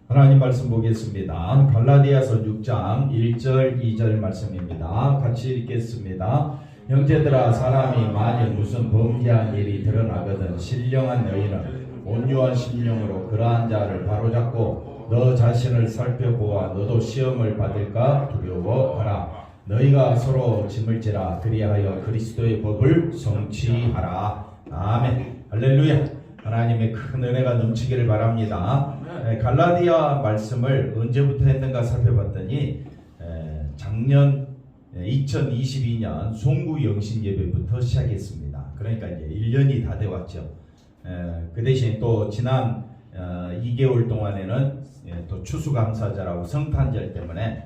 하나님 말씀 보겠습니다. 갈라디아서 6장 1절 2절 말씀입니다. 같이 읽겠습니다. 형제들아, 사람이 만일 무슨 범죄한 일이 드러나거든 신령한 너희는 온유한 심령으로 그러한 자를 바로잡고 너 자신을 살펴보아 너도 시험을 받을까 두려워하라. 너희가 서로 짐을 지라. 그리하여 그리스도의 법을 성취하라. 아멘. 할렐루야. 하나님의 큰 은혜가 넘치기를 바랍니다. 갈라디아 말씀을 언제부터 했는가 살펴봤더니 작년 2022년 송구 영신 예배부터 시작했습니다. 그러니까 이제 1년이 다 되었죠. 그 대신 또 지난 2개월 동안에는 또 추수감사절하고 성탄절 때문에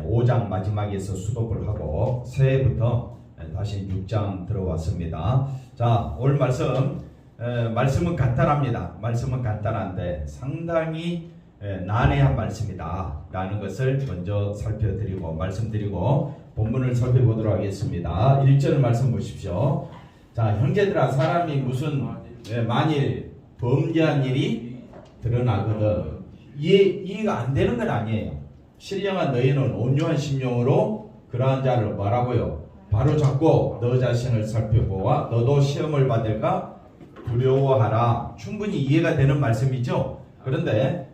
5장 마지막에서 수독을 하고 새해부터 다시 6장 들어왔습니다. 자, 오늘 말씀은 간단합니다. 말씀은 간단한데 상당히 난해한 말씀이다 라는 것을 먼저 살펴드리고 말씀드리고 본문을 살펴보도록 하겠습니다. 1절 말씀 보십시오. 자, 형제들아, 사람이 무슨 만일 범죄한 일이 드러나거든 이해가 안 되는 건 아니에요. 신령한 너희는 온유한 심령으로 그러한 자를 뭐라고요? 바로 잡고 너 자신을 살펴보아 너도 시험을 받을까 두려워하라. 충분히 이해가 되는 말씀이죠. 그런데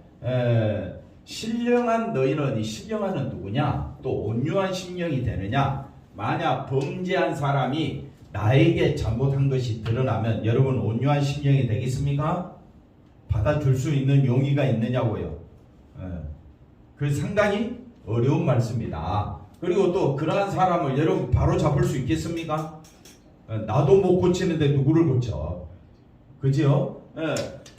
신령한 너희는, 이 신령한은 누구냐? 또 온유한 심령이 되느냐? 만약 범죄한 사람이 나에게 잘못한 것이 드러나면 여러분 온유한 심령이 되겠습니까? 받아줄 수 있는 용의가 있느냐고요. 그 상당히 어려운 말씀이다. 그리고 또 그러한 사람을 여러분 바로 잡을 수 있겠습니까? 나도 못 고치는데 누구를 고쳐? 그지요?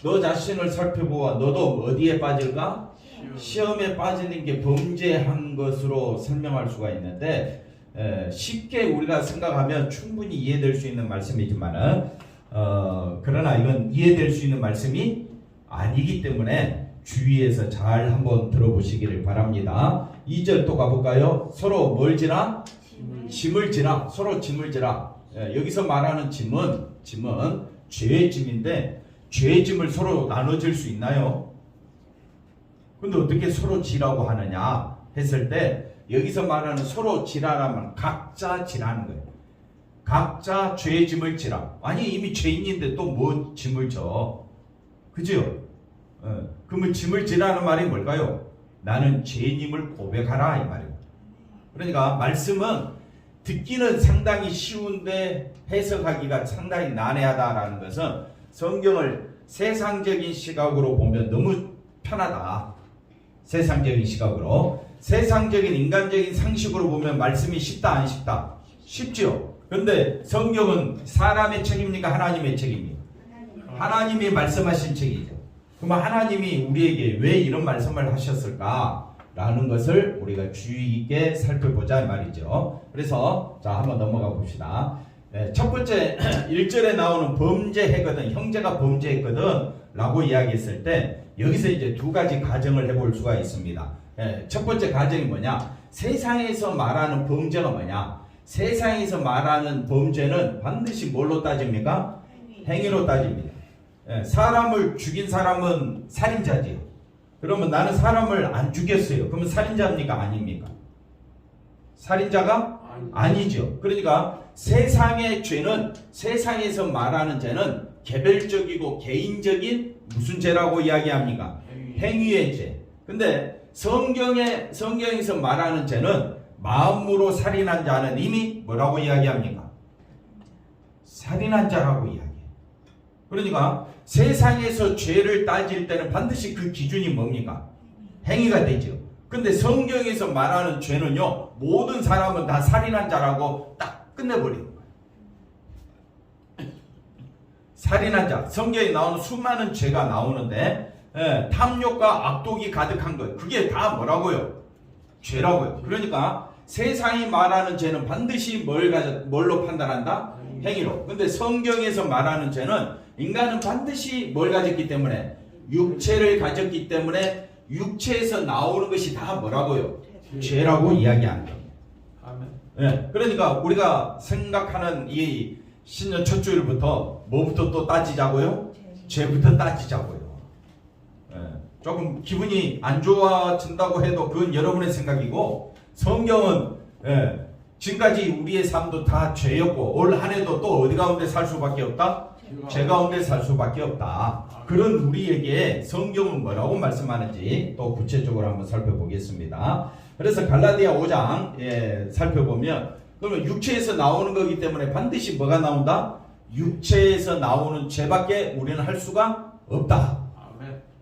너 자신을 살펴보아 너도 어디에 빠질까? 시험에 빠지는 게 범죄한 것으로 설명할 수가 있는데 쉽게 우리가 생각하면 충분히 이해될 수 있는 말씀이지만은 그러나 이건 이해될 수 있는 말씀이 아니기 때문에 주의해서 잘 한번 들어보시기를 바랍니다. 2절 또 가볼까요? 서로 뭘 지라? 짐을 지라. 서로 짐을 지라. 여기서 말하는 짐은 죄의 짐인데 죄의 짐을 서로 나눠질 수 있나요? 근데 어떻게 서로 지라고 하느냐 했을 때 여기서 말하는 서로 지라라면 각자 지라는 거예요. 각자 죄의 짐을 지라. 아니 이미 죄인인데 또 뭐 짐을 져? 그죠? 그러면 짐을 지라는 말이 뭘까요? 나는 죄인임을 고백하라 이 말이에요. 그러니까 말씀은 듣기는 상당히 쉬운데 해석하기가 상당히 난해하다라는 것은 성경을 세상적인 시각으로 보면 너무 편하다. 세상적인 시각으로. 세상적인 인간적인 상식으로 보면 말씀이 쉽다 안 쉽다? 쉽죠. 그런데 성경은 사람의 책입니까? 하나님의 책입니까? 하나님이 말씀하신 책이죠. 그러면 하나님이 우리에게 왜 이런 말씀을 하셨을까? 라는 것을 우리가 주의 있게 살펴보자 말이죠. 그래서 자 한번 넘어가 봅시다. 첫 번째 1절에 나오는 범죄했거든, 형제가 범죄했거든 라고 이야기했을 때 여기서 이제 두 가지 가정을 해볼 수가 있습니다. 첫 번째 가정이 뭐냐? 세상에서 말하는 범죄가 뭐냐? 세상에서 말하는 범죄는 반드시 뭘로 따집니까? 행위로 따집니다. 사람을 죽인 사람은 살인자지요. 그러면 나는 사람을 안 죽였어요. 그러면 살인자입니까? 아닙니까? 살인자가 아니죠. 그러니까 세상의 죄는, 세상에서 말하는 죄는 개별적이고 개인적인 무슨 죄라고 이야기합니까? 행위의 죄. 근데 성경에서 말하는 죄는 마음으로 살인한 자는 이미 뭐라고 이야기합니까? 살인한 자라고 이야기해요. 그러니까 세상에서 죄를 따질 때는 반드시 그 기준이 뭡니까? 행위가 되죠. 근데 성경에서 말하는 죄는요, 모든 사람은 다 살인한 자라고 딱 끝내버리는 거예요. 살인한 자. 성경에 나오는 수많은 죄가 나오는데 탐욕과 악독이 가득한 것, 그게 다 뭐라고요? 죄라고요. 그러니까 세상이 말하는 죄는 반드시 뭘로 판단한다? 행위로. 근데 성경에서 말하는 죄는 인간은 반드시 뭘 가졌기 때문에? 육체를 가졌기 때문에 육체에서 나오는 것이 다 뭐라고요? 죄라고 이야기하는 겁니다. 그러니까 우리가 생각하는 이 신년 첫 주일부터 뭐부터 또 따지자고요? 죄부터 따지자고요. 조금 기분이 안 좋아진다고 해도 그건 여러분의 생각이고, 성경은 지금까지 우리의 삶도 다 죄였고 올 한 해도 또 어디 가운데 살 수밖에 없다? 죄 가운데 살 수밖에 없다. 그런 우리에게 성경은 뭐라고 말씀하는지 또 구체적으로 한번 살펴보겠습니다. 그래서 갈라디아 5장 살펴보면, 그러면 육체에서 나오는 거기 때문에 반드시 뭐가 나온다? 육체에서 나오는 죄밖에 우리는 할 수가 없다.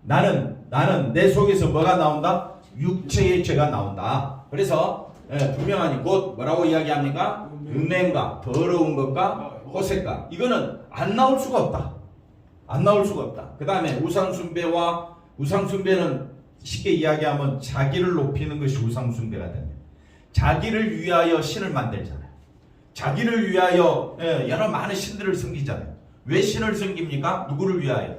나는 내 속에서 뭐가 나온다? 육체의 죄가 나온다. 그래서 분명하니 곧 뭐라고 이야기합니까? 음행과 더러운 것과 호색과, 이거는 안 나올 수가 없다. 안 나올 수가 없다. 그 다음에 우상숭배는 쉽게 이야기하면 자기를 높이는 것이 우상숭배가 됩니다. 자기를 위하여 신을 만들잖아요. 자기를 위하여 여러 많은 신들을 섬기잖아요. 왜 신을 섬깁니까? 누구를 위하여?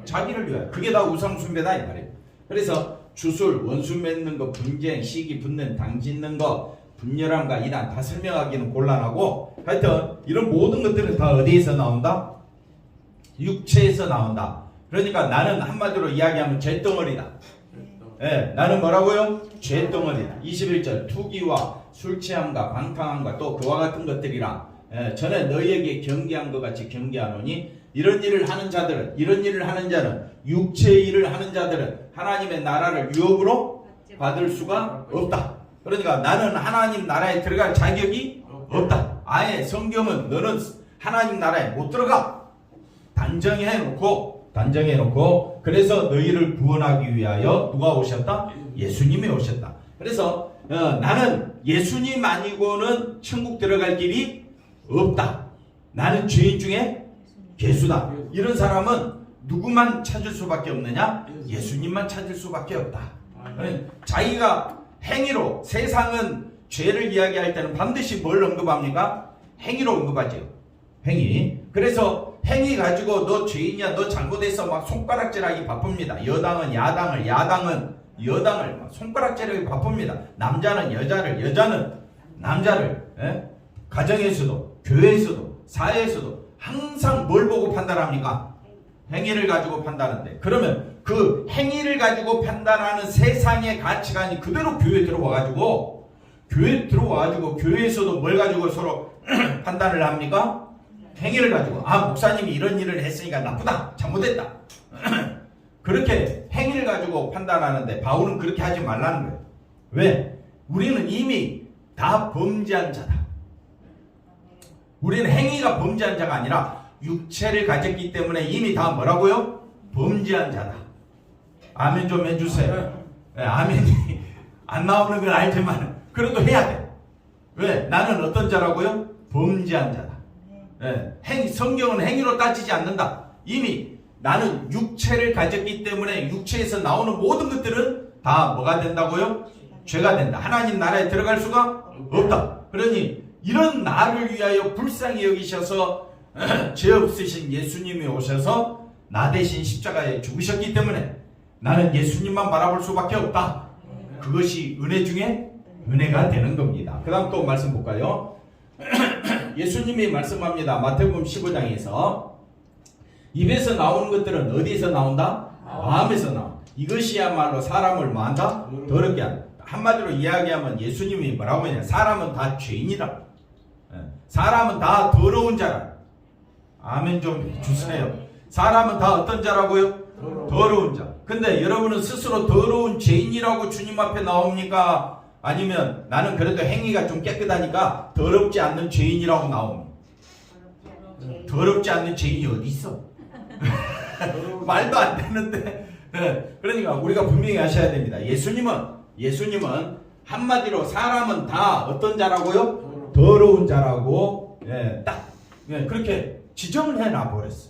자기를 위하여. 그게 다 우상숭배다 이 말이에요. 그래서 주술, 원수 맺는 거, 분쟁, 시기, 분냄, 당 짓는 거, 분열함과 이단 다 설명하기는 곤란하고, 하여튼 이런 모든 것들은 다 어디에서 나온다? 육체에서 나온다. 그러니까 나는 한마디로 이야기하면 죄덩어리다. 나는 뭐라고요? 죄덩어리다. 21절 투기와 술취함과 방탕함과 또 그와 같은 것들이라 전에 너희에게 경계한 것 같이 경계하노니 이런 일을 하는 자는 육체의 일을 하는 자들은 하나님의 나라를 유업으로 받을 수가 없다. 그러니까 나는 하나님 나라에 들어갈 자격이 없다. 아예 성경은 너는 하나님 나라에 못 들어가 단정해놓고 그래서 너희를 구원하기 위하여 누가 오셨다? 예수님이 오셨다. 그래서 나는 예수님 아니고는 천국 들어갈 길이 없다. 나는 죄인 중에 괴수다. 이런 사람은 누구만 찾을 수밖에 없느냐? 예수님만 찾을 수밖에 없다. 자기가 행위로, 세상은 죄를 이야기할 때는 반드시 뭘 언급합니까? 행위로 언급하죠. 행위. 그래서 행위 가지고 너 죄인이야, 너 잘못했어 막 손가락질하기 바쁩니다. 여당은 여당을 막 손가락질하기 바쁩니다. 남자는 여자는 남자를. 가정에서도 교회에서도 사회에서도 항상 뭘 보고 판단합니까? 행위를 가지고 판단하는데, 그러면 그 행위를 가지고 판단하는 세상의 가치관이 그대로 교회에 들어와가지고 교회에서도 뭘 가지고 서로 판단을 합니까? 행위를 가지고 목사님이 이런 일을 했으니까 나쁘다, 잘못했다. 그렇게 행위를 가지고 판단하는데 바울은 그렇게 하지 말라는 거예요. 왜? 우리는 이미 다 범죄한 자다. 우리는 행위가 범죄한 자가 아니라 육체를 가졌기 때문에 이미 다 뭐라고요? 범죄한 자다. 아멘 좀 해주세요. 아멘이 안 나오는 건 알지만 그래도 해야 돼. 왜? 나는 어떤 자라고요? 범죄한 자다. 성경은 행위로 따지지 않는다. 이미 나는 육체를 가졌기 때문에 육체에서 나오는 모든 것들은 다 뭐가 된다고요? 죄가 된다. 하나님 나라에 들어갈 수가 없다. 그러니 이런 나를 위하여 불쌍히 여기셔서 죄 없으신 예수님이 오셔서 나 대신 십자가에 죽으셨기 때문에 나는 예수님만 바라볼 수밖에 없다. 그것이 은혜 중에 은혜가 되는 겁니다. 그 다음 또 말씀 볼까요? 예수님이 말씀합니다. 마태복음 15장에서 입에서 나오는 것들은 어디에서 나온다? 마음에서 나온다. 이것이야말로 사람을 뭐한다? 더럽게 한다. 한마디로 이야기하면 예수님이 뭐라고 하냐? 사람은 다 죄인이라. 사람은 다 더러운 자라. 아멘 좀 주세요. 사람은 다 어떤 자라고요? 더러운 자. 근데 여러분은 스스로 더러운 죄인이라고 주님 앞에 나옵니까? 아니면 나는 그래도 행위가 좀 깨끗하니까 더럽지 않는 죄인이라고 나옵니다. 더럽지 않는 죄인이 어디 있어? 말도 안 되는데. 그러니까 우리가 분명히 아셔야 됩니다. 예수님은 한마디로 사람은 다 어떤 자라고요? 더러운 자라고 딱 그렇게 지정을 해놔 버렸어.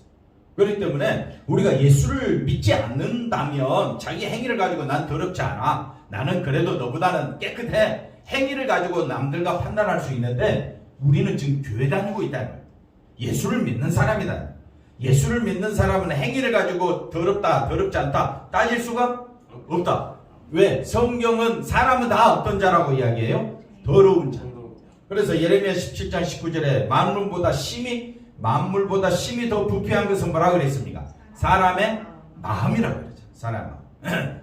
그렇기 때문에 우리가 예수를 믿지 않는다면 자기 행위를 가지고 난 더럽지 않아, 나는 그래도 너보다는 깨끗해, 행위를 가지고 남들과 판단할 수 있는데 우리는 지금 교회 다니고 있다는 거예요. 예수를 믿는 사람이다. 예수를 믿는 사람은 행위를 가지고 더럽다 더럽지 않다 따질 수가 없다. 왜? 성경은 사람은 다 어떤 자라고 이야기해요? 더러운 자. 그래서 예레미야 17장 19절에 만물보다 심히 더 부패한 것은 뭐라 그랬습니까? 사람의 마음이라고 그러죠. 사람의 마음.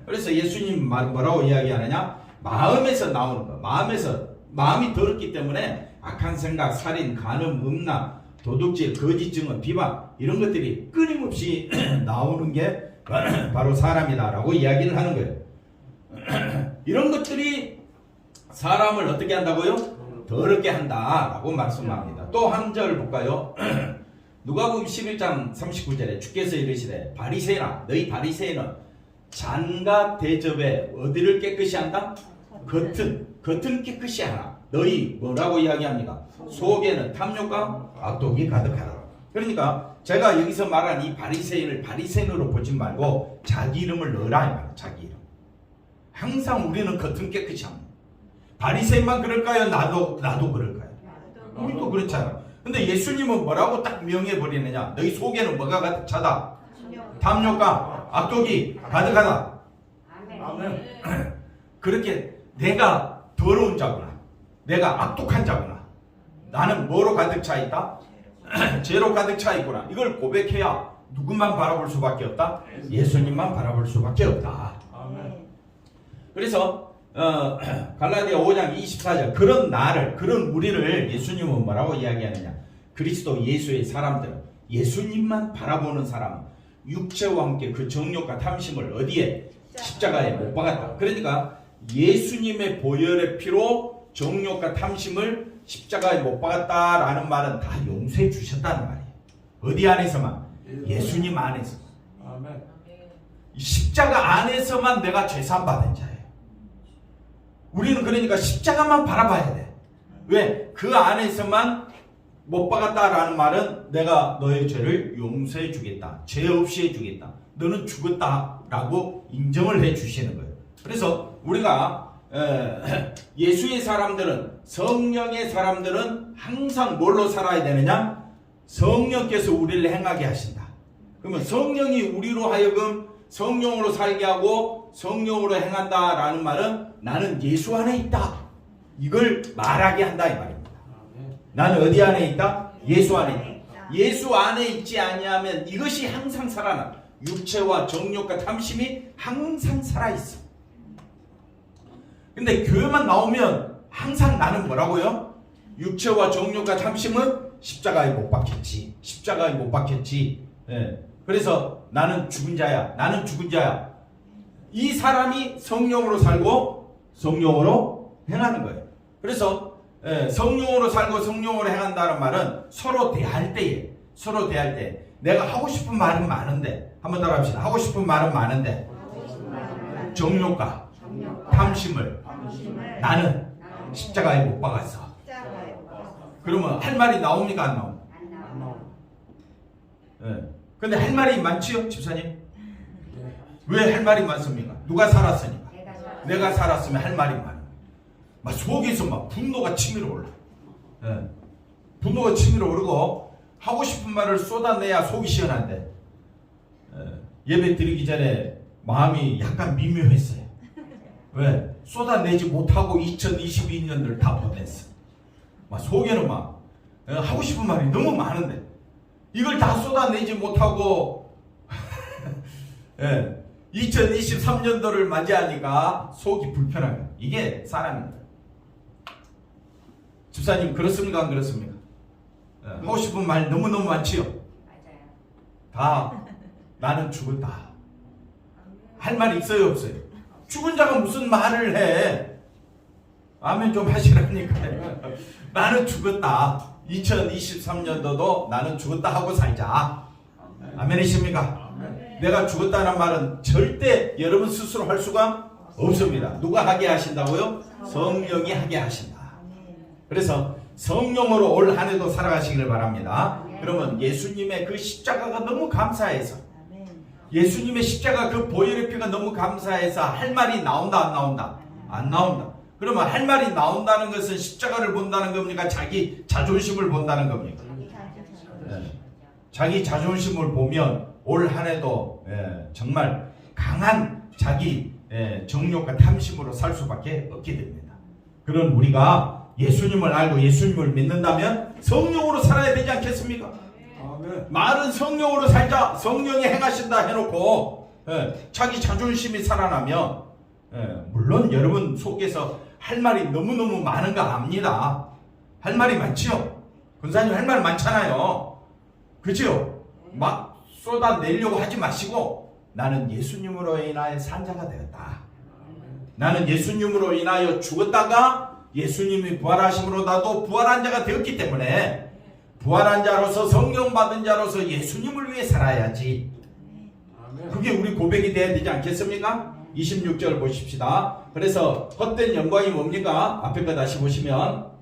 그래서 예수님 말 뭐라고 이야기하느냐? 마음에서 나오는 거. 마음이 더럽기 때문에 악한 생각, 살인, 간음, 음란, 도둑질, 거짓 증언, 비방 이런 것들이 끊임없이 나오는 게 바로 사람이다라고 이야기를 하는 거예요. 이런 것들이 사람을 어떻게 한다고요? 더럽게 한다라고 말씀합니다. 또 한 절 볼까요? 누가복음 11장 39절에 주께서 이르시되 바리새인아 너희 바리새인은 잔과 대접에 어디를 깨끗이 한다? 겉은 깨끗이 하나 너희 뭐라고 이야기합니까? 속에는 탐욕과 악독이 가득하다. 그러니까 제가 여기서 말한 이 바리새인을 바리새인으로 보지 말고 자기 이름을 넣으라 이 말이에요. 자기 이름. 항상 우리는 겉은 깨끗이 합니다. 바리새인만 그럴까요? 나도 그럴까요? 우리도 그렇잖아요. 근데 예수님은 뭐라고 딱 명해 버리느냐? 너희 속에는 뭐가 가득 차다? 탐욕과 악독이 가득하다. 아멘. 그렇게 내가 더러운 자구나. 내가 악독한 자구나. 나는 뭐로 가득 차 있다? 죄로 가득 차 있구나. 이걸 고백해야 누구만 바라볼 수밖에 없다? 예수님만 바라볼 수밖에 없다. 그래서 갈라디아 5장 24절 그런 나를 그런 우리를 예수님은 뭐라고 이야기하느냐? 그리스도 예수의 사람들은 예수님만 바라보는 사람 육체와 함께 그 정욕과 탐심을 어디에? 십자가에 못 박았다. 그러니까 예수님의 보혈의 피로 정욕과 탐심을 십자가에 못 박았다라는 말은 다 용서해 주셨다는 말이에요. 어디 안에서만? 예수님 안에서만. 십자가 안에서만 내가 죄산 받은 자예요. 우리는 그러니까 십자가만 바라봐야 돼. 왜? 그 안에서만 못 박았다라는 말은 내가 너의 죄를 용서해 주겠다. 죄 없이 해주겠다. 너는 죽었다라고 인정을 해 주시는 거예요. 그래서 우리가 예수의 사람들은 성령의 사람들은 항상 뭘로 살아야 되느냐? 성령께서 우리를 행하게 하신다. 그러면 성령이 우리로 하여금 성령으로 살게 하고 성령으로 행한다라는 말은 나는 예수 안에 있다. 이걸 말하게 한다 이 말입니다. 나는 어디 안에 있다? 예수 안에 있다. 예수 안에 있지 아니하면 이것이 항상 살아나. 육체와 정욕과 탐심이 항상 살아있어. 근데 교회만 나오면 항상 나는 뭐라고요? 육체와 정욕과 탐심은 십자가에 못 박혔지. 십자가에 못 박혔지. 예. 그래서 나는 죽은 자야. 나는 죽은 자야. 이 사람이 성령으로 살고 성령으로 행하는 거예요. 그래서 성령으로 살고 성령으로 행한다는 말은 서로 대할 때에 내가 하고 싶은 말은 많은데 한번 따라 합시다. 하고 싶은 말은 많은데 정욕과 탐심을 나는 십자가에 못 박았어. 그러면 할 말이 나옵니까? 안 나옵니까? 근데 할 말이 많지요, 집사님? 왜 할 말이 많습니까? 누가 살았으니까. 내가 살았으면 할 말이 많아. 막 속에서 막 분노가 치밀어 올라. 분노가 치밀어 오르고 하고 싶은 말을 쏟아내야 속이 시원한데 예배 드리기 전에 마음이 약간 미묘했어요. 왜? 쏟아내지 못하고 2022년을 다 보냈어. 막 속에는 막 하고 싶은 말이 너무 많은데 이걸 다 쏟아내지 못하고 2023년도를 맞이하니까 속이 불편한 거야. 이게 사람입니다. 집사님 그렇습니까? 안 그렇습니까? 하고 싶은 말 너무너무 많지요? 맞아요. 다 나는 죽었다. 할 말이 있어요? 없어요? 죽은 자가 무슨 말을 해? 아멘 좀 하시라니까. 나는 죽었다. 2023년도도 나는 죽었다 하고 살자. 아멘이십니까? 내가 죽었다는 말은 절대 여러분 스스로 할 수가 없습니다. 누가 하게 하신다고요? 성령이 하게 하신다. 그래서 성령으로 올 한 해도 살아가시기를 바랍니다. 그러면 예수님의 그 십자가가 너무 감사해서 예수님의 십자가 그 보혈의 피가 너무 감사해서 할 말이 나온다 안 나온다? 안 나온다. 그러면 할 말이 나온다는 것은 십자가를 본다는 겁니까? 자기 자존심을 본다는 겁니까? 자기 자존심을 보면 올 한 해도 정말 강한 자기 정욕과 탐심으로 살 수밖에 없게 됩니다. 그런 우리가 예수님을 알고 예수님을 믿는다면 성령으로 살아야 되지 않겠습니까? 말은 성령으로 살자 성령이 행하신다 해놓고 자기 자존심이 살아나면 물론 여러분 속에서 할 말이 너무너무 많은 거 압니다. 할 말이 많지요. 권사님 할 말 많잖아요. 그죠? 막 쏟아내려고 하지 마시고 나는 예수님으로 인하여 산자가 되었다. 나는 예수님으로 인하여 죽었다가 예수님이 부활하심으로 나도 부활한 자가 되었기 때문에 부활한 자로서 성령 받은 자로서 예수님을 위해 살아야지. 그게 우리 고백이 돼야 되지 않겠습니까? 26절 보십시다. 그래서 헛된 영광이 뭡니까? 앞에 거 다시 보시면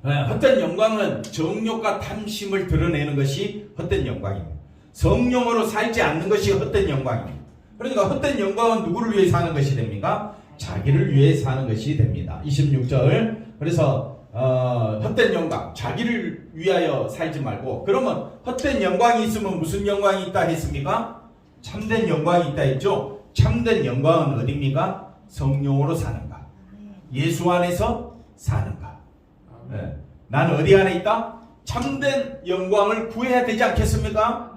헛된 영광은 정욕과 탐심을 드러내는 것이 헛된 영광입니다. 성령으로 살지 않는 것이 헛된 영광입니다. 그러니까 헛된 영광은 누구를 위해 사는 것이 됩니까? 자기를 위해 사는 것이 됩니다. 26절 그래서 헛된 영광 자기를 위하여 살지 말고 그러면 헛된 영광이 있으면 무슨 영광이 있다 했습니까? 참된 영광이 있다 했죠. 참된 영광은 어디입니까? 성령으로 사는가 예수 안에서 사는가. 나는 어디 안에 있다? 참된 영광을 구해야 되지 않겠습니까?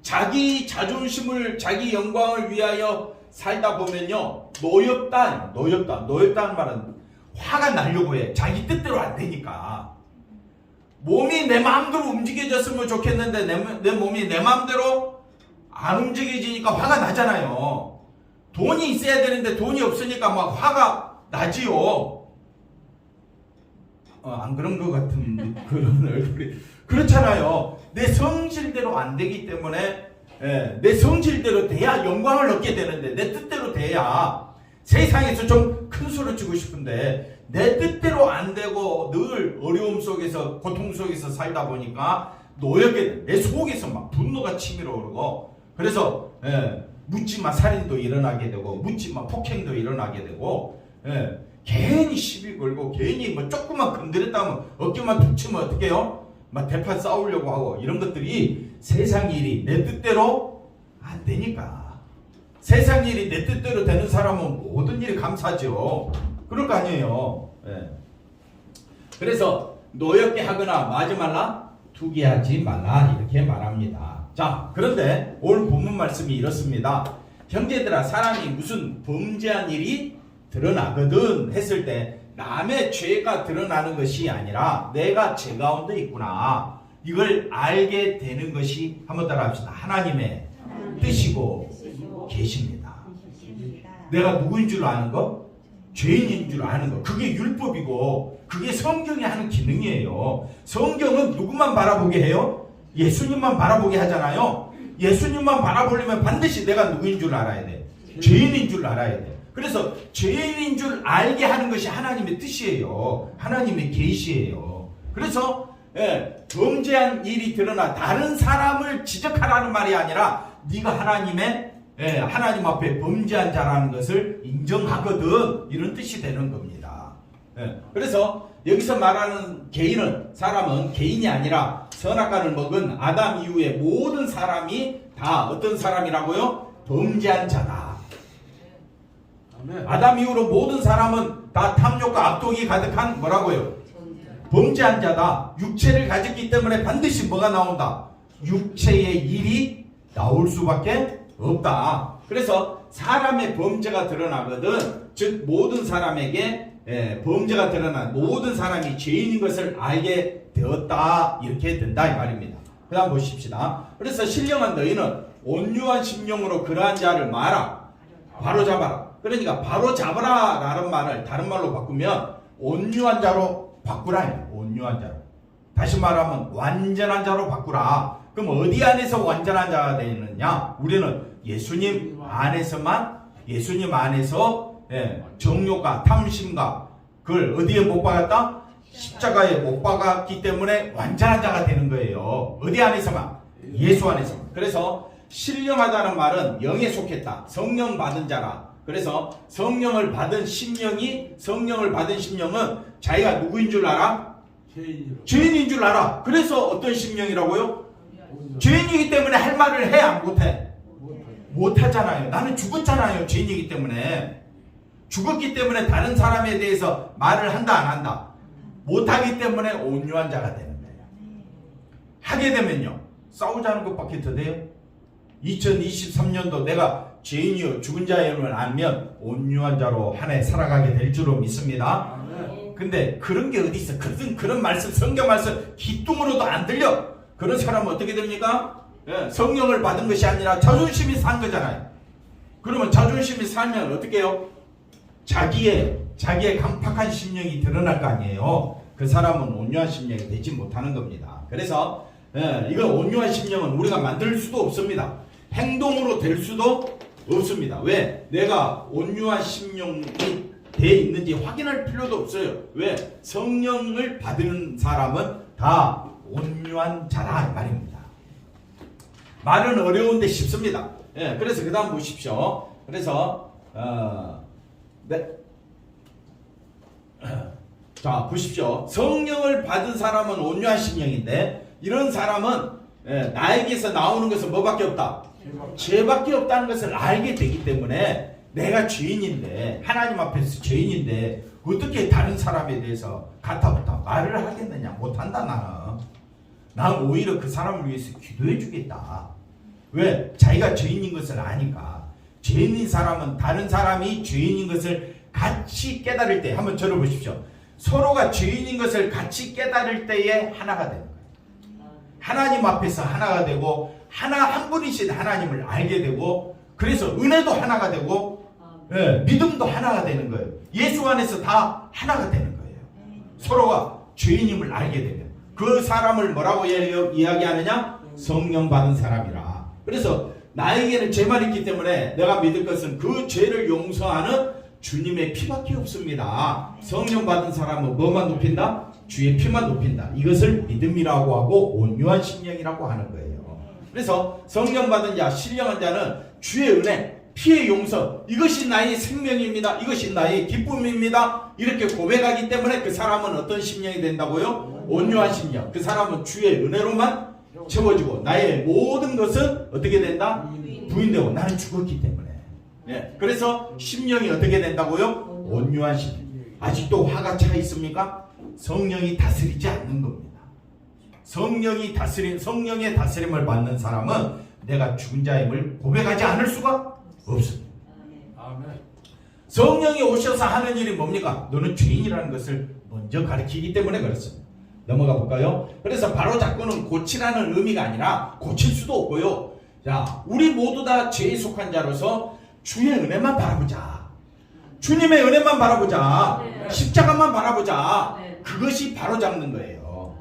자기 자존심을 자기 영광을 위하여 살다 보면요 노엽다는 말은 화가 나려고 해. 자기 뜻대로 안 되니까. 몸이 내 마음대로 움직여졌으면 좋겠는데 내 몸이 내 마음대로 안 움직여지니까 화가 나잖아요. 돈이 있어야 되는데 돈이 없으니까 막 화가 나지요. 안 그런 것 같은 그런 얼굴이 그렇잖아요. 내 성질대로 안 되기 때문에 내 성질대로 돼야 영광을 얻게 되는데 내 뜻대로 돼야 세상에서 좀 큰 소리 치고 싶은데 내 뜻대로 안 되고 늘 어려움 속에서 고통 속에서 살다 보니까 노역에 내 속에서 막 분노가 치밀어 오르고 그래서 묻지마 살인도 일어나게 되고 묻지마 폭행도 일어나게 되고 괜히 시비 걸고 괜히 뭐 조금만 건드렸다면 어깨만 툭 치면 어떻게 해요? 막 대판 싸우려고 하고 이런 것들이 세상 일이 내 뜻대로 안 되니까. 세상 일이 내 뜻대로 되는 사람은 모든 일이 감사죠. 그럴 거 아니에요. 그래서 노엽게 하거나 마지 말라 투기하지 말라 이렇게 말합니다. 자 그런데 오늘 본문 말씀이 이렇습니다. 형제들아 사람이 무슨 범죄한 일이 드러나거든 했을 때 남의 죄가 드러나는 것이 아니라 내가 죄 가운데 있구나 이걸 알게 되는 것이 한번 따라 합시다. 하나님의 뜻이고 계십니다. 내가 누구인 줄 아는 거? 죄인인 줄 아는 거. 그게 율법이고 그게 성경이 하는 기능이에요. 성경은 누구만 바라보게 해요? 예수님만 바라보게 하잖아요. 예수님만 바라보려면 반드시 내가 누구인 줄 알아야 돼. 죄인인 줄 알아야 돼. 그래서 죄인인 줄 알게 하는 것이 하나님의 뜻이에요. 하나님의 계시예요. 그래서 범죄한 일이 드러나 다른 사람을 지적하라는 말이 아니라 네가 하나님 앞에 범죄한 자라는 것을 인정하거든 이런 뜻이 되는 겁니다. 그래서 여기서 말하는 사람은 개인이 아니라 선악과를 먹은 아담 이후에 모든 사람이 다 어떤 사람이라고요? 범죄한 자다. 아담 이후로 모든 사람은 다 탐욕과 악독이 가득한 뭐라고요? 범죄한 자다. 육체를 가졌기 때문에 반드시 뭐가 나온다? 육체의 일이 나올 수밖에 없다. 그래서 사람의 범죄가 드러나거든 즉 모든 사람에게 범죄가 드러난 모든 사람이 죄인인 것을 알게 되었다 이렇게 된다 이 말입니다. 그 다음 보십시다. 그래서 신령한 너희는 온유한 심령으로 그러한 자를 바로잡아라. 그러니까 바로잡아라 라는 말을 다른 말로 바꾸면 온유한 자로 바꾸라. 온유한 자로. 다시 말하면 완전한 자로 바꾸라. 그럼 어디 안에서 완전한 자가 되느냐? 우리는 예수님 안에서 정욕과 탐심과 그걸 어디에 못 박았다? 십자가에 못 박았기 때문에 완전한 자가 되는 거예요. 어디 안에서만? 예수 안에서만. 그래서 신령하다는 말은 영에 속했다. 성령 받은 자라. 그래서 성령을 받은 심령은 자기가 누구인 줄 알아? 죄인인 줄 알아. 그래서 어떤 심령이라고요? 죄인이기 때문에 할 말을 해? 안 못해? 못하잖아요. 나는 죽었잖아요. 죄인이기 때문에. 죽었기 때문에 다른 사람에 대해서 말을 한다 안 한다? 못하기 때문에 온유한 자가 되는 거예요. 하게 되면요 싸우자는 것밖에 더 돼요? 2023년도 내가 죄인이요 죽은 자임을 알면 온유한 자로 한 해 살아가게 될 줄로 믿습니다. 근데 그런 게 어디 있어? 그런 말씀, 성경 말씀 귀뚱으로도 안 들려. 그런 사람은 어떻게 됩니까? 예, 성령을 받은 것이 아니라 자존심이 산 거잖아요. 그러면 자존심이 살면 어떻게 해요? 자기의 강팍한 심령이 드러날 거 아니에요. 그 사람은 온유한 심령이 되지 못하는 겁니다. 그래서 이거 온유한 심령은 우리가 만들 수도 없습니다. 행동으로 될 수도 없습니다. 왜? 내가 온유한 심령이 돼 있는지 확인할 필요도 없어요. 왜? 성령을 받은 사람은 다 온유한 자라 이 말입니다. 말은 어려운데 쉽습니다. 예, 그래서 그 다음 보십시오. 그래서 자 보십시오. 성령을 받은 사람은 온유한 심령인데 이런 사람은 나에게서 나오는 것은 뭐밖에 없다? 죄밖에 없다는 것을 알게 되기 때문에 내가 죄인인데 하나님 앞에서 죄인인데 어떻게 다른 사람에 대해서 가타부타 말을 하겠느냐. 못한다. 나는 오히려 그 사람을 위해서 기도해 주겠다. 왜? 자기가 죄인인 것을 아니까. 죄인인 사람은 다른 사람이 죄인인 것을 같이 깨달을 때, 한번 들어보십시오. 서로가 죄인인 것을 같이 깨달을 때에 하나가 되는 거예요. 하나님 앞에서 하나가 되고 한 분이신 하나님을 알게 되고 그래서 은혜도 하나가 되고 믿음도 하나가 되는 거예요. 예수 안에서 다 하나가 되는 거예요. 서로가 죄인임을 알게 되면 그 사람을 뭐라고 이야기하느냐? 성령 받은 사람이라. 그래서 나에게는 죄만 있기 때문에 내가 믿을 것은 그 죄를 용서하는 주님의 피밖에 없습니다. 성령 받은 사람은 뭐만 높인다? 주의 피만 높인다. 이것을 믿음이라고 하고 온유한 심령이라고 하는 거예요. 그래서 성령 받은 자, 신령한 자는 주의 은혜, 피의 용서, 이것이 나의 생명입니다. 이것이 나의 기쁨입니다. 이렇게 고백하기 때문에 그 사람은 어떤 심령이 된다고요? 온유한 심령. 그 사람은 주의 은혜로만 채워지고 나의 모든 것은 어떻게 된다? 부인되고 나는 죽었기 때문에. 그래서 심령이 어떻게 된다고요? 온유한 심령. 아직도 화가 차 있습니까? 성령이 다스리지 않는 겁니다. 성령의 다스림을 받는 사람은 내가 죽은 자임을 고백하지 않을 수가 없습니다. 성령이 오셔서 하는 일이 뭡니까? 너는 죄인이라는 것을 먼저 가르치기 때문에 그렇습니다. 넘어가 볼까요? 그래서 바로 잡고는 고치라는 의미가 아니라 고칠 수도 없고요. 자, 우리 모두 다 죄에 속한 자로서 주의 은혜만 바라보자. 주님의 은혜만 바라보자. 십자가만 바라보자. 그것이 바로 잡는 거예요.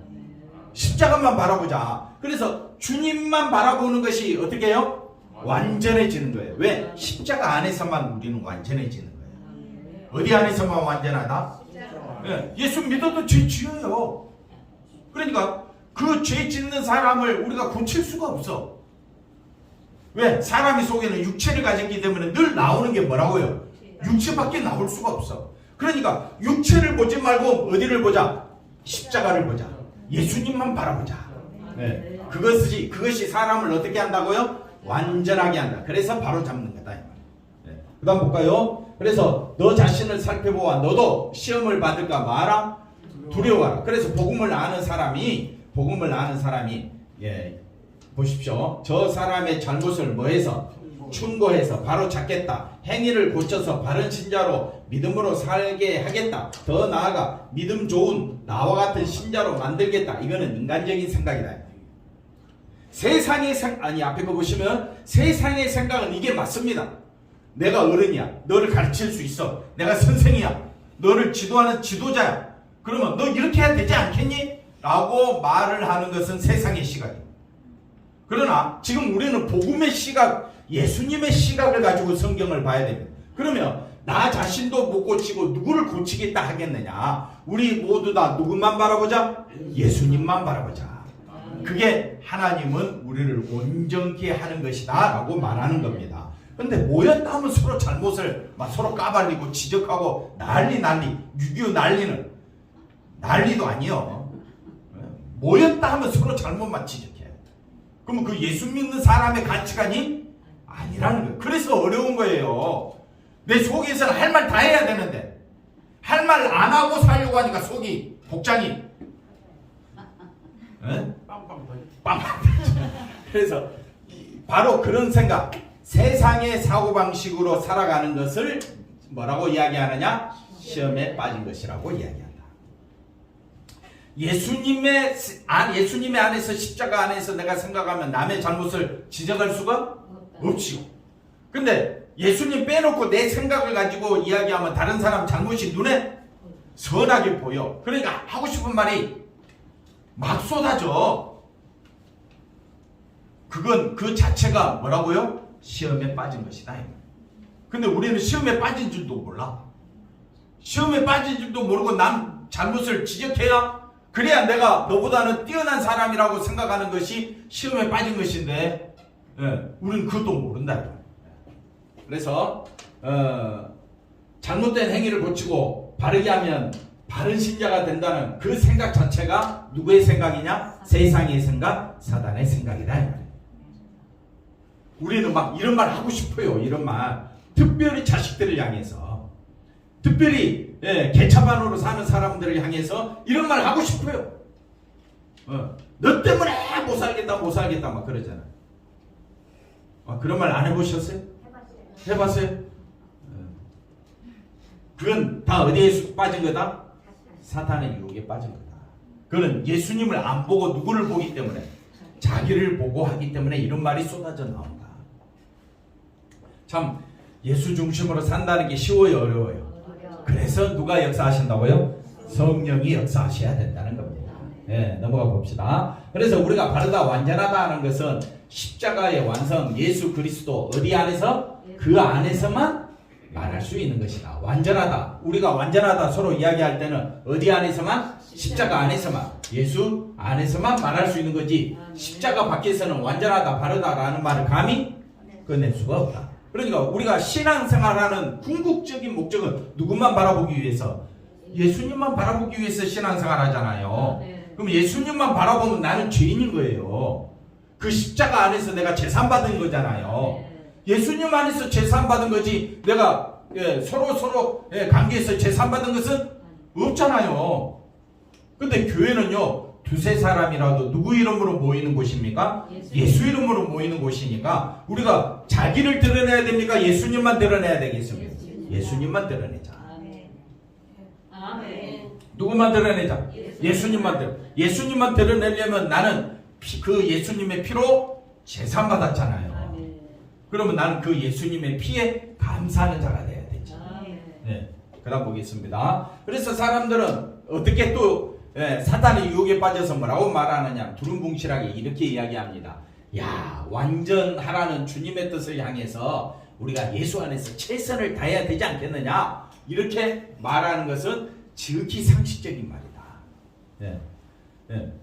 십자가만 바라보자. 그래서 주님만 바라보는 것이 어떻게 해요? 완전해지는 거예요. 왜? 십자가 안에서만 우리는 완전해지는 거예요. 어디 안에서만 완전하다? 예수 믿어도 죄 지어요. 그러니까 그 죄 짓는 사람을 우리가 고칠 수가 없어. 왜? 사람이 속에는 육체를 가졌기 때문에 늘 나오는 게 뭐라고요? 육체밖에 나올 수가 없어. 그러니까 육체를 보지 말고 어디를 보자? 십자가를 보자. 예수님만 바라보자. 그것이 사람을 어떻게 한다고요? 완전하게 한다. 그래서 바로 잡는 거다. 그 다음 볼까요? 그래서 너 자신을 살펴보아 너도 시험을 받을까 마라. 두려워하라. 그래서 복음을 아는 사람이 보십시오. 저 사람의 잘못을 뭐해서? 충고해서 바로 잡겠다. 행위를 고쳐서 바른 신자로 믿음으로 살게 하겠다. 더 나아가 믿음 좋은 나와 같은 신자로 만들겠다. 이거는 인간적인 생각이다. 앞에 거 보시면 세상의 생각은 이게 맞습니다. 내가 어른이야. 너를 가르칠 수 있어. 내가 선생이야. 너를 지도하는 지도자야. 그러면 너 이렇게 해야 되지 않겠니? 라고 말을 하는 것은 세상의 시각이에요. 그러나 지금 우리는 복음의 시각, 예수님의 시각을 가지고 성경을 봐야 됩니다. 그러면 나 자신도 못 고치고 누구를 고치겠다 하겠느냐? 우리 모두 다 누구만 바라보자? 예수님만 바라보자. 그게 하나님은 우리를 온전케 하는 것이다 라고 말하는 겁니다. 근데 모였다 하면 서로 잘못을 막 서로 까발리고 지적하고 난리 6.25 난리도 아니요. 모였다 하면 서로 잘못만 지적해요. 그러면 그 예수 믿는 사람의 가치관이 아니라는 거예요. 그래서 어려운 거예요. 내 속에서는 할 말 다 해야 되는데 할 말 안 하고 살려고 하니까 속이 복장이 빵빵 그래서 바로 그런 생각, 세상의 사고방식으로 살아가는 것을 뭐라고 이야기하느냐? 시험에 빠진 것이라고 이야기한다. 예수님의 안에서, 십자가 안에서 내가 생각하면 남의 잘못을 지적할 수가 없지요. 근데 예수님 빼놓고 내 생각을 가지고 이야기하면 다른 사람 잘못이 눈에 선하게 보여. 그러니까 하고 싶은 말이 막 쏟아져. 그건 그 자체가 뭐라고요? 시험에 빠진 것이다. 근데 우리는 시험에 빠진 줄도 몰라. 시험에 빠진 줄도 모르고 남 잘못을 지적해야, 그래야 내가 너보다는 뛰어난 사람이라고 생각하는 것이 시험에 빠진 것인데, 우리는 그것도 모른다. 그래서 잘못된 행위를 고치고 바르게 하면 바른 신자가 된다는 그 생각 자체가 누구의 생각이냐? 세상의 생각, 사단의 생각이다. 우리는 막 이런 말 하고 싶어요. 이런 말. 특별히 자식들을 향해서, 특별히 개차반으로 사는 사람들을 향해서 이런 말 하고 싶어요. 너 때문에 못 살겠다 막 그러잖아. 그런 말 안 해보셨어요? 해봤어요? 그건 다 어디에 빠진 거다? 사탄의 유혹에 빠진 거다. 그는 예수님을 안 보고 누구를 보기 때문에, 자기를 보고 하기 때문에 이런 말이 쏟아져 나온다. 참 예수 중심으로 산다는 게 쉬워요, 어려워요? 그래서 누가 역사하신다고요? 성령이 역사하셔야 된다는 겁니다. 넘어가 봅시다. 그래서 우리가 바르다 완전하다 하는 것은 십자가의 완성, 예수 그리스도 어디 안에서? 그 안에서만 말할 수 있는 것이다. 완전하다. 우리가 완전하다 서로 이야기할 때는 어디 안에서만? 십자가 안에서만, 예수 안에서만 말할 수 있는 거지, 십자가 밖에서는 완전하다, 바르다라는 말을 감히 꺼낼 수가 없다. 그러니까 우리가 신앙생활하는 궁극적인 목적은 누구만 바라보기 위해서? 예수님만 바라보기 위해서 신앙생활 하잖아요. 그럼 예수님만 바라보면 나는 죄인인 거예요. 그 십자가 안에서 내가 제산받은 거잖아요. 예수님 안에서 제산받은 거지, 내가 서로 관계에서 제산받은 것은 없잖아요. 근데 교회는요, 두세 사람이라도 누구 이름으로 모이는 곳입니까? 예수 이름으로 모이는 곳이니까 우리가 자기를 드러내야 됩니까? 예수님만 드러내야 되겠습니까? 예수님만 드러내자. 누구만 드러내자? 예수님만 드러내려면 나는 그 예수님의 피로 제산받았잖아요. 그러면 나는 그 예수님의 피에 감사하는 자가 돼야 되죠. 그 다음 보겠습니다. 그래서 사람들은 어떻게 또 사탄의 유혹에 빠져서 뭐라고 말하느냐, 두루뭉실하게 이렇게 이야기합니다. 야, 완전하라는 주님의 뜻을 향해서 우리가 예수 안에서 최선을 다해야 되지 않겠느냐, 이렇게 말하는 것은 지극히 상식적인 말이다.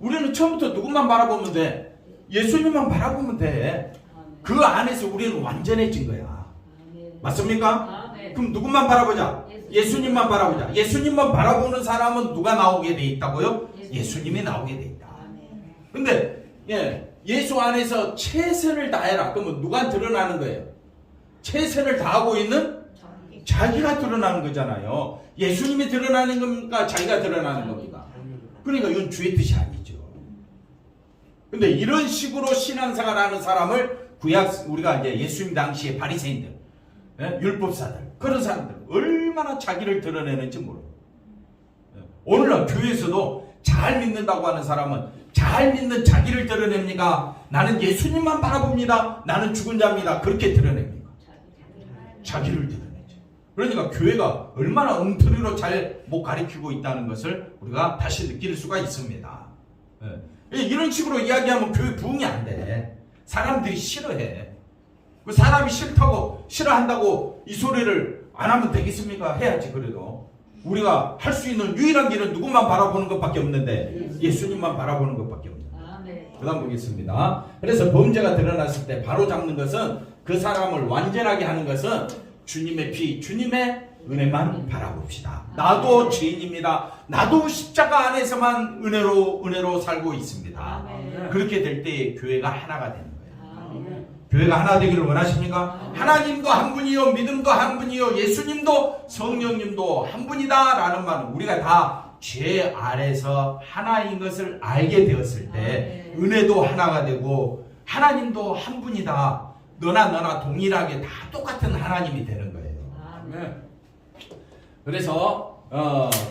우리는 처음부터 누구만 바라보면 돼? 예수님만 바라보면 돼. 그 안에서 우리는 완전해진 거야. 맞습니까? 그럼 누구만 바라보자? 예수님만 바라보자. 예수님만 바라보는 사람은 누가 나오게 돼 있다고요? 예수님이 나오게 돼 있다. 근데 예수 안에서 최선을 다해라. 그러면 누가 드러나는 거예요? 최선을 다하고 있는 자기가 드러나는 거잖아요. 예수님이 드러나는 겁니까? 자기가 드러나는 겁니까? 그러니까 이건 주의 뜻이 아니죠. 근데 이런 식으로 신앙생활하는 사람을 우리가 이제 예수님 당시의 바리새인들, 율법사들, 그런 사람들 얼마나 자기를 드러내는지 모르고, 오늘날 교회에서도 잘 믿는다고 하는 사람은 잘 믿는 자기를 드러냅니까? 나는 예수님만 바라봅니다. 나는 죽은 자입니다. 그렇게 드러냅니까? 자기를 드러내죠. 그러니까 교회가 얼마나 엉터리로 잘못 가리키고 있다는 것을 우리가 다시 느낄 수가 있습니다. 이런 식으로 이야기하면 교회 부흥이 안 돼. 사람들이 싫어해. 그 사람이 싫어한다고 이 소리를 안 하면 되겠습니까? 해야지. 그래도 우리가 할 수 있는 유일한 길은 누구만 바라보는 것밖에 없는데, 예수님만 바라보는 것밖에 없는데. 그 다음 보겠습니다. 그래서 범죄가 드러났을 때 바로 잡는 것은, 그 사람을 완전하게 하는 것은 주님의 피, 주님의 은혜만 바라봅시다. 나도 죄인입니다. 나도 십자가 안에서만 은혜로 살고 있습니다. 그렇게 될 때 교회가 하나가 되는 거예요. 교회가 하나 되기를 원하십니까? 하나님도 한 분이요, 믿음도 한 분이요, 예수님도 성령님도 한 분이다 라는 말은, 우리가 다 죄 아래서 하나인 것을 알게 되었을 때 은혜도 하나가 되고 하나님도 한 분이다. 너나 동일하게 다 똑같은 하나님이 되는 거예요. 그래서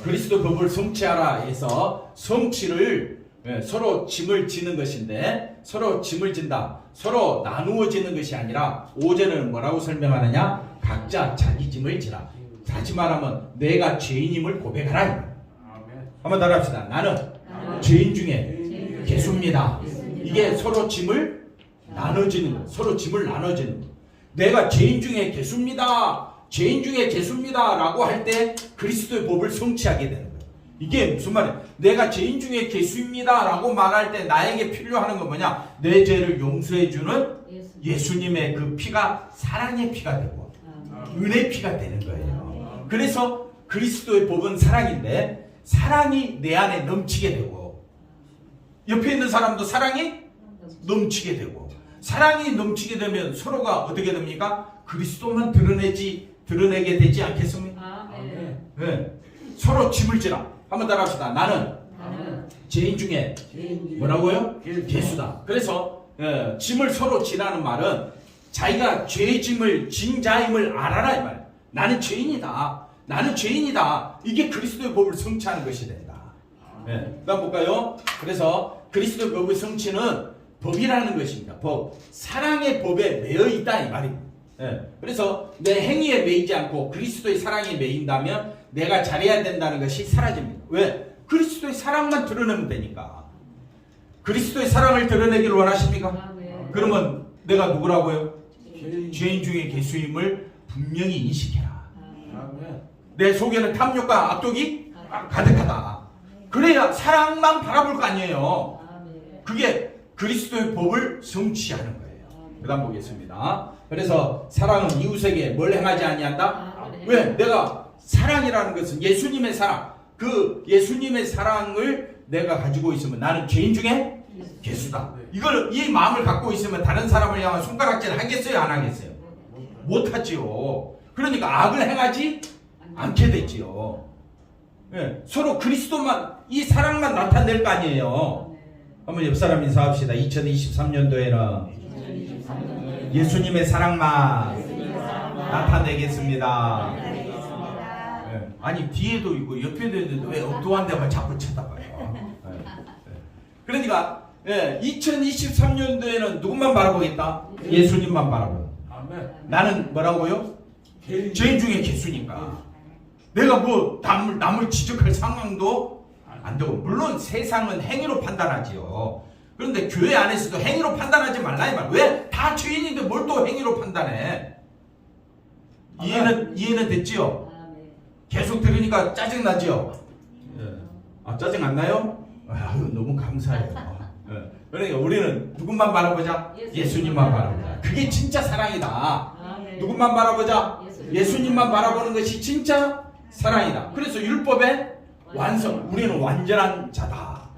그리스도 법을 성취하라 해서 성취를 서로 짐을 지는 것인데, 서로 짐을 진다. 서로 나누어지는 것이 아니라 5절은 뭐라고 설명하느냐? 각자 자기 짐을 지라. 다시 말하면 내가 죄인임을 고백하라. 한번 따라합시다. 나는 죄인 중에 개수입니다. 이게 서로 짐을 나눠지는 거. 서로 짐을 나눠지는 거. 내가 죄인 중에 개수입니다. 죄인 중에 개수입니다 라고 할 때 그리스도의 법을 성취하게 되는 거예요. 이게 무슨 말이에요? 내가 죄인 중에 개수입니다 라고 말할 때 나에게 필요하는 건 뭐냐? 내 죄를 용서해 주는 예수님의 그 피가 사랑의 피가 되고 은혜의 피가 되는 거예요. 그래서 그리스도의 법은 사랑인데, 사랑이 내 안에 넘치게 되고, 옆에 있는 사람도 사랑이 넘치게 되고, 사랑이 넘치게 되면 서로가 어떻게 됩니까? 그리스도만 드러내게 되지 않겠습니까? 네. 서로 짐을 지라. 한번 따라합시다. 나는 죄인 중에 뭐라고요? 개수다. 그래서 짐을 서로 지라는 말은 자기가 죄의 짐을 진 자임을 알아라 이 말. 나는 죄인이다. 나는 죄인이다. 이게 그리스도의 법을 성취하는 것이 된다. 그다음 볼까요? 그래서 그리스도의 법의 성취는 법이라는 것입니다. 법. 사랑의 법에 매여 있다 이 말입니다. 그래서 내 행위에 매이지 않고 그리스도의 사랑에 매인다면 내가 잘해야 된다는 것이 사라집니다. 왜? 그리스도의 사랑만 드러내면 되니까. 그리스도의 사랑을 드러내기를 원하십니까? 그러면 내가 누구라고요? 죄인 중에 개수임을 분명히 인식해라. 내 속에는 탐욕과 악독이 가득하다. 그래야 사랑만 바라볼 거 아니에요. 그게 그리스도의 법을 성취하는 거예요. 그 다음 보겠습니다. 그래서 사랑은 이웃에게 뭘 행하지 아니한다? 왜? 내가 사랑이라는 것은 예수님의 사랑, 그 예수님의 사랑을 내가 가지고 있으면 나는 죄인 중에 개수다. 이 마음을 갖고 있으면 다른 사람을 향한 손가락질 하겠어요? 안 하겠어요? 못하지요. 그러니까 악을 행하지 않게 되지요. 서로 그리스도만, 이 사랑만 나타낼 거 아니에요. 한번 옆 사람 인사합시다. 2023년도에는 예수님의 사랑만 나타내겠습니다. 아니 뒤에도 있고 옆에도 있는데 왜 엉뚱한 데만 자꾸 쳐다봐요. 그러니까 2023년도에는 누구만 바라보겠다? 예수님만 바라보고. 나는 뭐라고요? 죄인 중에 개수니까 내가 뭐 남을 지적할 상황도 안 되고, 물론 세상은 행위로 판단하지요. 그런데 교회 안에서도 행위로 판단하지 말라 이 말. 왜? 다 죄인인데 뭘 또 행위로 판단해? 이해는 됐지요? 계속 들으니까 짜증나지요? 짜증 안 나요? 아유, 너무 감사해요. 그러니까 우리는 누군만 바라보자? 예수님만 바라보자. 그게 진짜 사랑이다. 누군만 바라보자? 예수님만 바라보는 것이 진짜 사랑이다. 그래서 율법의 완성, 우리는 완전한 자다.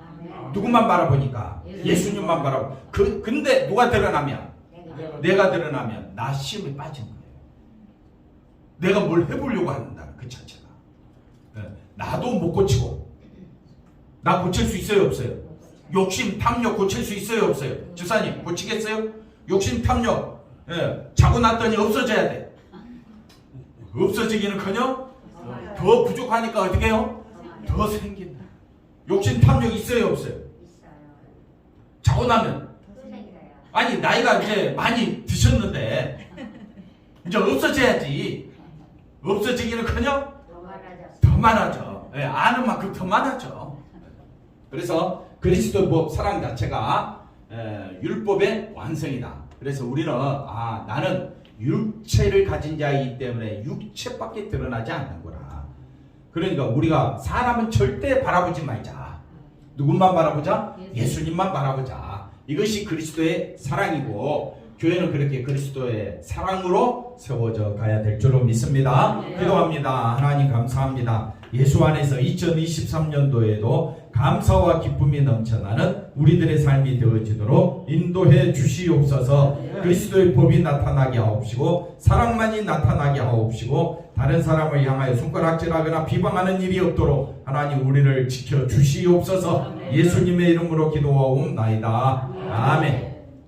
누구만 바라보니까? 예수님만 바라보. 근데 누가 드러나면? 내가 드러나면 나 시험에 빠진 거예요. 내가 뭘 해보려고 한다는 그 자체가. 나도 못 고치고, 나 고칠 수 있어요 없어요? 욕심 탐욕 고칠 수 있어요 없어요? 집사님 고치겠어요? 욕심 탐욕 자고 났더니 없어져야 돼. 없어지기는커녕 더 부족하니까 어떻게 해요? 더 생긴다. 욕심 탐욕 있어요 없어요? 자고 나면, 아니 나이가 이제 많이 드셨는데 이제 없어져야지. 없어지기는커녕 더 많아져. 아는 만큼 더 많아져. 그래서 그리스도 법 사랑 자체가 율법의 완성이다. 그래서 우리는 나는 육체를 가진 자이기 때문에 육체밖에 드러나지 않는구나. 그러니까 우리가 사람은 절대 바라보지 말자. 누군만 바라보자? 예수님만 바라보자. 이것이 그리스도의 사랑이고, 교회는 그렇게 그리스도의 사랑으로 세워져 가야 될 줄로 믿습니다. 기도합니다. 하나님 감사합니다. 예수 안에서 2023년도에도 감사와 기쁨이 넘쳐나는 우리들의 삶이 되어지도록 인도해 주시옵소서. 그리스도의 법이 나타나게 하옵시고, 사랑만이 나타나게 하옵시고, 다른 사람을 향하여 손가락질하거나 비방하는 일이 없도록 하나님 우리를 지켜 주시옵소서. 예수님의 이름으로 기도하옵나이다. 아멘.